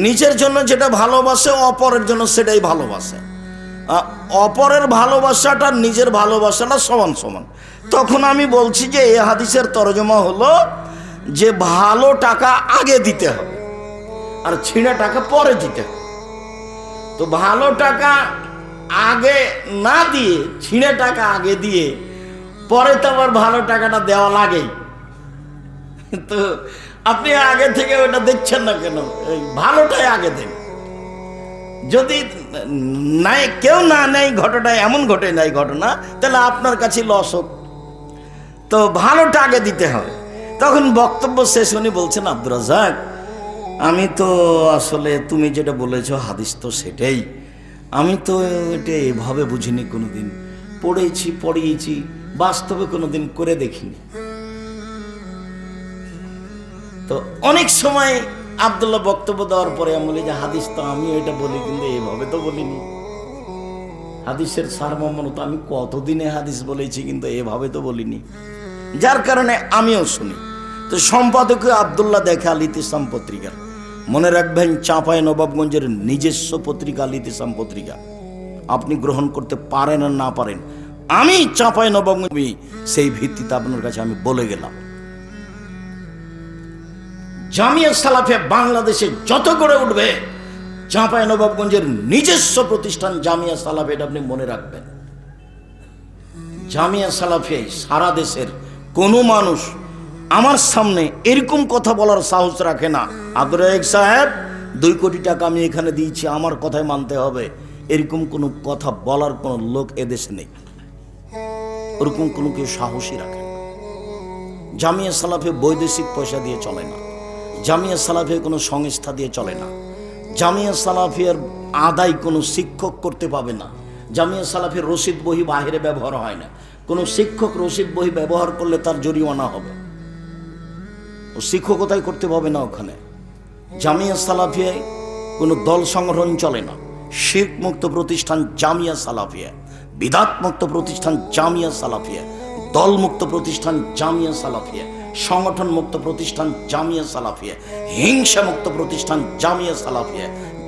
নিজের জন্য যেটা ভালোবাসে অপরের জন্য সেটাই ভালোবাসে। অপরের ভালোবাসাটা নিজের ভালোবাসাটা সমান সমান। তখন আমি বলছি যে এই হাদিসের তরজমা হলো যে ভালো টাকা আগে দিতে হবে আর ছিঁড়া টাকা পরে দিতে হবে। তো ভালো টাকা আগে না দিয়ে ছিঁড়া টাকা আগে দিয়ে পরে তো আবার ভালো টাকাটা দেওয়া লাগেই। তো আপনি আগে থেকে ওটা দেখছেন না কেন? ভালোটাই আগে দেন। যদি নাই, কেউ না নেই, ঘটনা এমন ঘটে নাই ঘটনা, তাহলে আপনার কাছে লস হোক। তো ভালোটা আগে দিতে হবে। তখন বক্তব্য শেষ উনি বলছেন, আব্দুর রাজ্জাক, আমি তো আসলে তুমি যেটা বলেছো হাদিস তো সেটাই, আমি তো এটা এভাবে বুঝিনি, কোনোদিন পড়েছি, পড়িয়েছি, বাস্তবে কোনোদিন করে দেখিনি। তো অনেক সময় আব্দুল্লাহ বক্তব্য দেওয়ার পরে আমি বলি যে হাদিস তো আমিও এটা বলি, কিন্তু এভাবে তো বলিনি। হাদিসের সারমর্ম তো আমি কতদিনে হাদিস বলেছি, কিন্তু এভাবে তো বলিনি, যার কারণে আমিও শুনি। তো সম্পাদক আব্দুল্লাহ দেখে আল ইতিসাম পত্রিকার, মনে রাখবেন চাঁপাইনবাবগঞ্জের নিজস্ব পত্রিকা আল ইতিসাম পত্রিকা। আপনি গ্রহণ করতে পারেন আর না পারেন, আমি চাঁপাইনবাবগঞ্জ সেই ভিত্তিতে আপনার কাছে আমি বলে গেলাম। জামিয়া সালাফিয়া বাংলাদেশে যত করে উঠবে, চাঁপাইনবাবগঞ্জের নিজস্ব প্রতিষ্ঠান জামিয়া সালাফিয়া, এটা আপনি মনে রাখবেন। জামিয়া সালাফিয়া সারা দেশের কোনো মানুষ আমার সামনে এরকম কথা বলার সাহস রাখে না, আব্দুর রাজ্জাক সাহেব 2 কোটি টাকা আমি এখানে দিয়েছি, আমার কথাই মানতে হবে, এরকম কোনো কথা বলার কোনো লোক এদেশে নেই। ওরকম কোনো কেউ সাহসী রাখে না। জামিয়া সালাফিয়া বৈদেশিক পয়সা দিয়ে চলে না। জামিয়া সালাফিয়া কোনো সংস্থা দিয়ে চলে না। জামিয়া সালাফিয়ার আদায় কোনো শিক্ষক করতে পাবে না। জামিয়া সালাফির রশিদ বহি বাহিরে ব্যবহার হয় না। কোনো শিক্ষক রশিদ বহি ব্যবহার করলে তার জরিমানা হবে, ও শিক্ষকতাই করতে পারবে না ওখানে। জামিয়া সালাফিয়ায় কোনো দল সংগঠন চলে না। শিরক মুক্ত প্রতিষ্ঠান জামিয়া সালাফিয়া, বিদাত মুক্ত প্রতিষ্ঠান জামিয়া সালাফিয়া, দল মুক্ত প্রতিষ্ঠান জামিয়া সালাফিয়া, সংগঠন মুক্ত প্রতিষ্ঠান জামিয়া সালাফিয়া, হিংসা মুক্ত প্রতিষ্ঠান জামিয়া সালাফিয়া,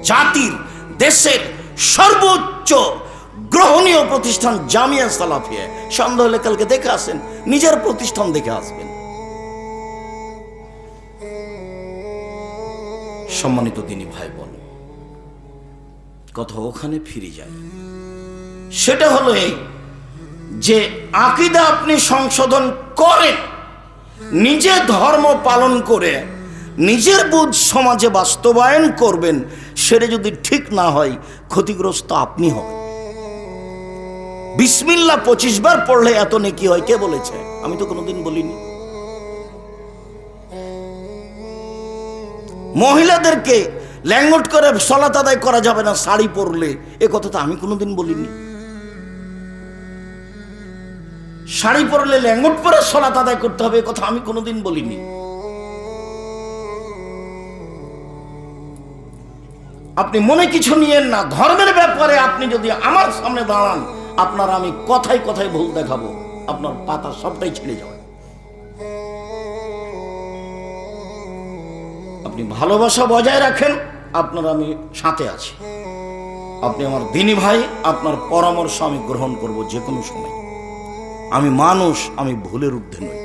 জাতির দেশের সর্বোচ্চ গ্রহণীয় প্রতিষ্ঠান জামিয়া সালাফিয়া। সন্দেহ হলে কালকে দেখে আসেন, নিজের প্রতিষ্ঠান দেখে আসবেন। সম্মানিত দিনী ভাই বোন, কথা ওখানে ফিরে যায়। সেটা হলো এই যে আকীদা আপনি সংশোধন করেন, নিজে ধর্ম পালন করে নিজের বুঝ সমাজে বাস্তবায়ন করবেন। সেটা যদি ঠিক না হয়, ক্ষতিগ্রস্ত আপনি হবেন। বিসমিল্লাহ 25 বার পড়লে এত নেকি হয়, কে বলেছে? আমি তো কোনোদিন বলিনি। মহিলাদেরকে ল্যাঙ্গট করে সালাত আদায় করা যাবে না শাড়ি পরলে, এ কথা তো আমি কোনোদিন বলিনি। শাড়ি পরলে ল্যাঙ্গট পরে সালাত আদায় করতে হবে, এ কথা আমি কোনোদিন বলিনি। আপনি মনে কিছু নিয়েন না। ধর্মের ব্যাপারে আপনি যদি আমার সামনে দাঁড়ান, আপনার আমি কথায় কথায় ভুল দেখাবো, আপনার পাতা সবটাই ছিঁড়ে যাবে। আপনি ভালোবাসা বজায় রাখেন, আপনার আমি সাথে আছি। আপনি আমার দিনী ভাই, আপনার পরামর্শ আমি গ্রহণ করব যে কোনো সময়। আমি মানুষ, আমি ভুলের ঊর্ধ্বে নই।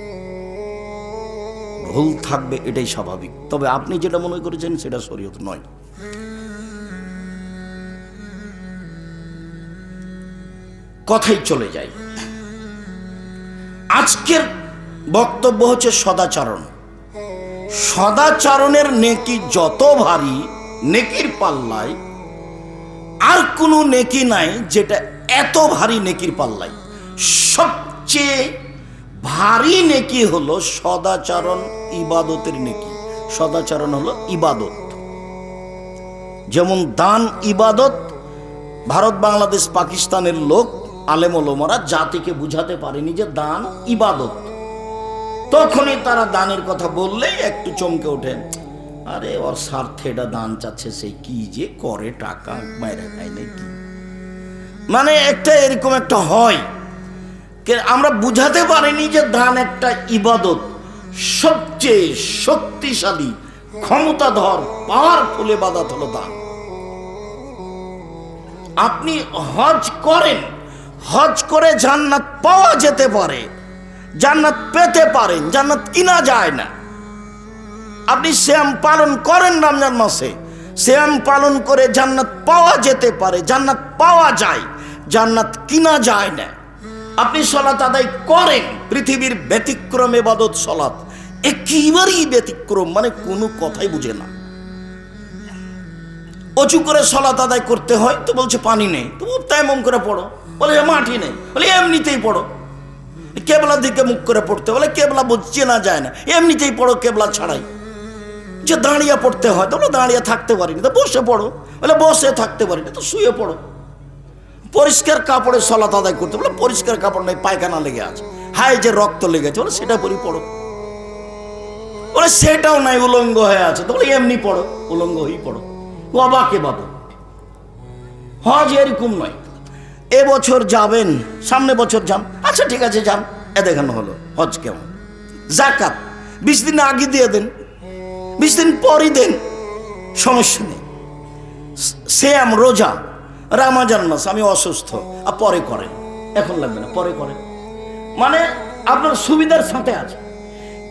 ভুল থাকবে, এটাই স্বাভাবিক। তবে আপনি যেটা মনে করেছেন সেটা শরীয়ত নয়। কথাই চলে যায়। আজকের বক্তব্য হচ্ছে সদাচরণ। সদাচরণের নেকি যত ভারী, নেকির পাল্লায় আর কোনো নেকি নাই যেটা এত ভারী নেকির পাল্লায়। সবচেয়ে ভারী নেকি হলো সদাচরণ, ইবাদতের নেকি। সদাচরণ হলো ইবাদত। যেমন দান ইবাদত। ভারত, বাংলাদেশ, পাকিস্তানের লোক আলেম ওলামারা জাতিকে বুঝাতে পারেনি যে দান ইবাদত। তখনই তারা দানের কথা বললে একটু চমকে ওঠে, আরে ওর স্বার্থে এটা দান চাচ্ছে, সেই কি যে করে, টাকা মায়েরা খায় নাকি। মানে একটা এরকম একটা হয়, আমরা বুঝাতে পারিনি যে দান একটা ইবাদত। সবচেয়ে শক্তিশালী, ক্ষমতাধর, পাওয়ারফুল ইবাদত হলো দান। আপনি হজ করেন, হজ করে জান্নাত পাওয়া যেতে পারে, জান্নাত পেতে পারেন, জান্নাত কিনা যায় না। আপনি সিয়াম পালন করেন রমজান মাসে, সিয়াম পালন করে জান্নাত পাওয়া যেতে পারে, জান্নাত পাওয়া যায়, জান্নাত কিনা যায় না। আপনি সালাত আদায় করেন, পৃথিবীর ব্যতিক্রম ইবাদত সালাত, একেবারেই ব্যতিক্রম, মানে কোনো কথাই বুঝে না। অজু করে সালাত আদায় করতে হয় তো বলছে পানি নেই, তো তায়াম্মুম করে পড়ো, বলে মাটি নেই, বলে এমনিতেই পড়ো। কেবলার দিকে মুখ করে পড়তে বলে, কেবলা চেনা যায় না, এমনিতেই পড়ো কেবলা ছাড়াই। যে দাঁড়িয়ে পড়তে হয়, তো বলে দাঁড়িয়ে থাকতে পারিনি, তো বসে পড়ো, বলে বসে থাকতে পারিনি, তো শুয়ে পড়ো। পরিষ্কার কাপড়ে সালাত আদায় করতে বলে, পরিষ্কার কাপড় নেই, পায়খানা লেগে আছে, হায় যে রক্ত লেগেছে, বলে সেটা পরি পড়ো। বলে সেটাও নাই, উলঙ্গ হয়ে আছে, তো বলে এমনি পড়ো, উলঙ্গ হয়েই পড়ো। বাবাকে বাবা, হজ এরকম নয়। এবছর যাবেন, সামনে বছর যান, আচ্ছা ঠিক আছে যান, এ দেখানো হলো হজ কেমন। যাকাত 20 দিন আগে দিয়ে দেন, 20 দিন পরই দেন, সমস্যা নেই। সিয়াম রোজা, রমজান মাস আমি অসুস্থ, আর পরে করেন, এখন লাগবে না, পরে করেন, মানে আপনার সুবিধার সাথে আছে।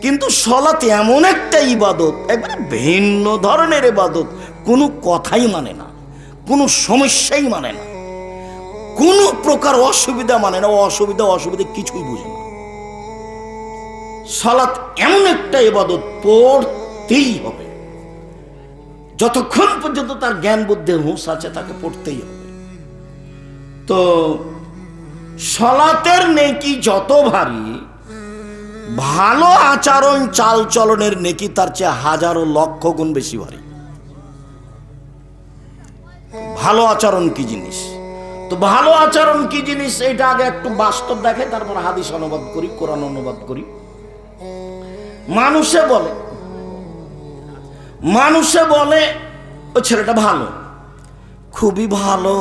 কিন্তু সালাত এমন একটা ইবাদত, একবারে ভিন্ন ধরনের ইবাদত, কোনো কথাই মানে না, কোনো সমস্যাই মানে না, কোনো প্রকার অসুবিধা মানে না, অসুবিধা কিছুই বুঝে না। সালাত এমন একটা ইবাদত, পড়তেই হবে, যতক্ষণ পর্যন্ত তার জ্ঞান বুদ্ধি হুঁশ আছে তাকে পড়তেই হবে। তো সালাতের নেকি যত ভারী, ভালো আচরণ চাল চলনের নেকি তার চেয়ে হাজারো লক্ষ গুণ বেশি ভারী। ভালো আচরণ কি জিনিস? তো ভালো আচরণ কি জিনিস এটা আগে একটু বাস্তব দেখে, তারপর হাদিস অনুবাদ করি, কোরআন অনুবাদ করি। মানুষে বলে ওই ছেলেটা ভালো, খুবই ভালো,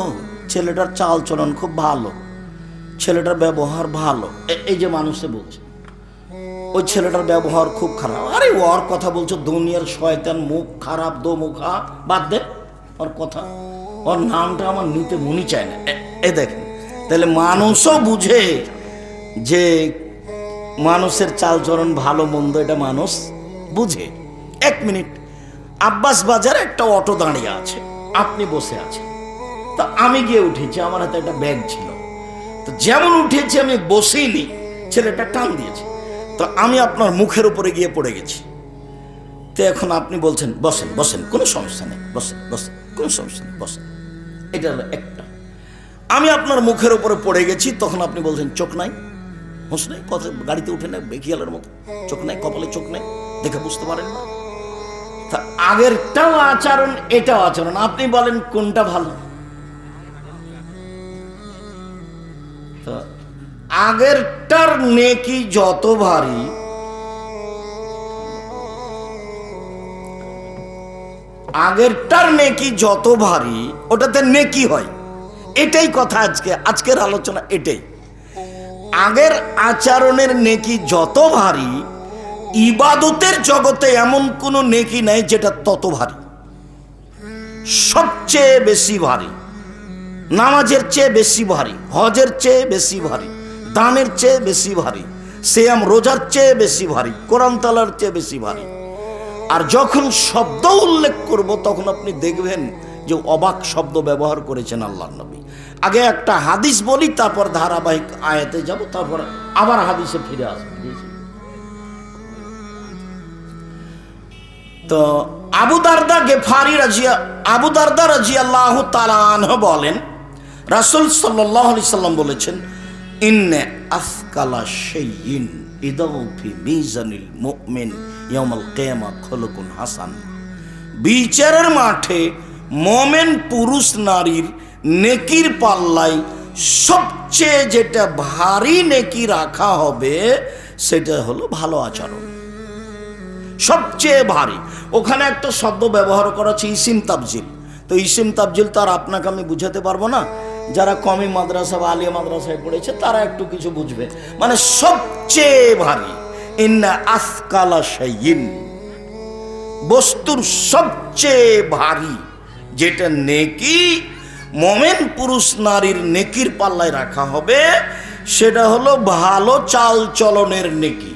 ছেলেটার চাল চলন খুব ভালো, ছেলেটার ব্যবহার ভালো। এই যে মানুষে বলছে ওই ছেলেটার ব্যবহার খুব খারাপ। আরে ওর কথা বলছো, দুনিয়ার শয়তান, মুখ খারাপ, দো মুখা, বাদ দে ওর কথা, ওর নামটা আমার নিতে মনে চায় না। এ দেখেন, তাহলে মানুষও বুঝে যে মানুষের চালচরণ ভালো মন্দ, এটা মানুষ বুঝে। 1 মিনিট, আব্বাস বাজারে একটা অটো দাঁড়িয়ে আছে, আপনি বসে আছেন, তা আমি গিয়ে উঠেছি, আমার হাতে একটা ব্যাগ ছিল, তো যেমন উঠেছি আমি বসিনি, ছেলেটা টান দিয়েছে, তো আমি আপনার মুখের উপরে গিয়ে পড়ে গেছি। তো এখন আপনি বলছেন বসেন বসেন, কোনো সমস্যা নেই, বসেন বসেন, কোনো সমস্যা নেই, বসেন। এটা হলো একটা। আমি আপনার মুখের উপরে পড়ে গেছি, তখন আপনি বলছেন চোখ নাই, হুঁশ নেই, কথা গাড়িতে উঠে নেই বেখিয়ালের মতো, চোখ নাই, কপালে চোখ নেই, দেখে বুঝতে পারেন না। তা আগেরটাও আচরণ, এটাও আচরণ, আপনি বলেন কোনটা ভালো? তো আগেরটার নেকি যত ভারী, আগেরটার নেকি যত ভারী, ওটাতে নেকি হয়। এটাই কথা আজকের আলোচনা, এটাই। আগের আচরণের নেকি যত ভারী, ইবাদতের জগতে এমন কোনো নেকি নাই যেটা তত ভারী। সবচেয়ে বেশি ভারী, নামাজের চেয়ে বেশি ভারী, হজের চেয়ে বেশি ভারী, দানের চেয়ে বেশি ভারী, সিয়াম রোজার চেয়ে বেশি ভারী, কোরআন তালার চেয়ে বেশি ভারী। আর যখন শব্দ উল্লেখ করব, তখন আপনি দেখবেন যে অবাক শব্দ ব্যবহার করেছেন আল্লাহর নবী। আগে একটা হাদিস বলি, তারপর ধারাবাহিক আয়াতে যাব, তারপর আবার হাদিসে ফিরে আসবো। তো আবু দারদা রাদিয়াল্লাহু তাআলা আনহু বলেন, রাসূল সাল্লাল্লাহু আলাইহি সাল্লাম বলেছেন, ইন্না আসকালা শাইইন ইদাউ ফি মিজানিল মুমিন ইয়াউমাল কিয়ামা খুলুকুন হাসান। বিচারের মাঠে মুমিন পুরুষ নারীর নেকির পাল্লায় সবচেয়ে যেটা ভারী নেকি রাখা হবে, সেটা হলো ভালো আচরণ। সবচেয়ে ভারী। ওখানে একটা শব্দ ব্যবহার করা হচ্ছে ইসিম তাবজিল। তো ইসিম তাবজিল তো আর আপনাকে আমি বুঝাতে পারবো না, যারা কমি মাদ্রাসা বা আলিয়া মাদ্রাসায় পড়েছে তারা একটু কিছু বুঝবে। মানে সবচেয়ে ভারী, ইন্না আসকালা শাইইন, বস্তুর সবচেয়ে ভারী যেটা নেকি মুমিন পুরুষ নারীর নেকির পাল্লায় রাখা হবে, সেটা হলো ভালো চাল চলনের নেকি।